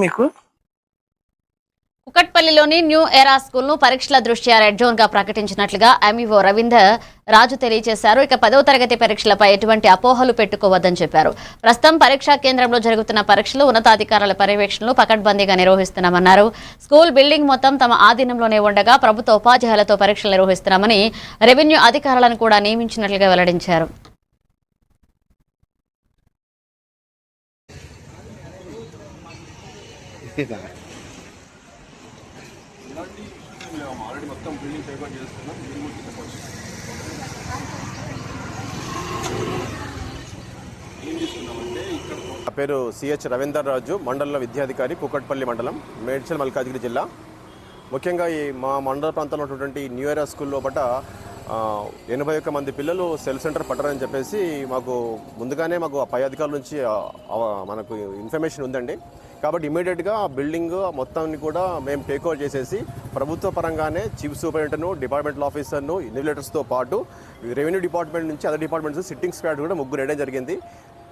మీకు కుకట్పల్లిలోని new era school ను పరీక్షల దృష్ట్యా రెడ్ జోన్ గా ప్రకటించినట్లుగా ఎంఈఓ రవీందర్ రాజు తెలియజేశారు. ఇక 10వ తరగతి పరీక్షలపై ఎటువంటి అపోహలు పెట్టుకోవద్దని చెప్పారు. ప్రస్తుతం పరీక్షా కేంద్రంలో జరుగుతున్న పరీక్షలు ఉన్నతాధికారుల పర్యవేక్షణలు పకడ్బందీగా నిర్వహిస్తున్నామన్నారు. స్కూల్ బిల్డింగ్ మొత్తం తమ ఆధీనంలోనే ఉండగా ప్రభుత్వ ఉపాధ్యాయులతో పరీక్షలు నిర్వహిస్తున్నామని రెవెన్యూ అధికారులను కూడా నియమించినట్లుగా వెల్లడించారు. నా పేరు సిహెచ్ రవీందర్ రాజు, మండల విద్యాధికారి, కూకట్పల్లి మండలం, మేడ్చల్ మల్కాజ్గిరి జిల్లా. ముఖ్యంగా ఈ మా మండల ప్రాంతంలో ఉన్నటువంటి న్యూ ఇయర్ స్కూల్ లోపల 81 మంది పిల్లలు సెల్ సెంటర్ పట్టారని చెప్పేసి ముందుగానే పై అధికారుల నుంచి మనకు ఇన్ఫర్మేషన్ ఉందండి. కాబట్టి ఇమీడియట్గా ఆ బిల్డింగ్ మొత్తాన్ని కూడా మేము టేక్ ఓవర్ చేసేసి ప్రభుత్వ పరంగానే చీఫ్ సూపరింటెండెంట్, డిపార్ట్మెంటల్ ఆఫీసర్ను, ఇన్విజిలేటర్స్తో పాటు రెవెన్యూ డిపార్ట్మెంట్ నుంచి అదర్ డిపార్ట్మెంట్స్ సిట్టింగ్ స్క్వాడ్ కూడా 3 వేయడం జరిగింది.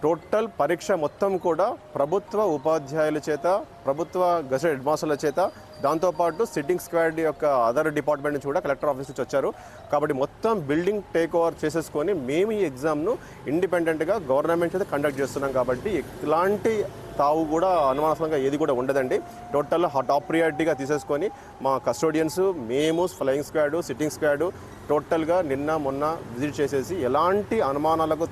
టోటల్ పరీక్ష మొత్తం కూడా ప్రభుత్వ ఉపాధ్యాయుల చేత, ప్రభుత్వ గజెట్ హెడ్ మాస్టర్ల చేత, దాంతోపాటు సిట్టింగ్ స్క్వాడ్ యొక్క అదర్ డిపార్ట్మెంట్ నుంచి కూడా కలెక్టర్ ఆఫీస్ నుంచి వచ్చారు. కాబట్టి మొత్తం బిల్డింగ్ టేక్ ఓవర్ చేసేసుకొని మేము ఈ ఎగ్జామ్ను ఇండిపెండెంట్గా గవర్నమెంట్ చేత కండక్ట్ చేస్తున్నాం. కాబట్టి ఎలాంటి తావు కూడా అనుమానాస్పదంగా ఏది కూడా ఉండదండి. టోటల్ టాప్ ప్రియారిటీగా తీసేసుకొని మా కస్టోడియన్స్, మేము, ఫ్లయింగ్ స్క్వాడ్, సిట్టింగ్ స్క్వాడ్ టోటల్గా నిన్న మొన్న విజిట్ చేసేసి ఎలాంటి అనుమానాలకు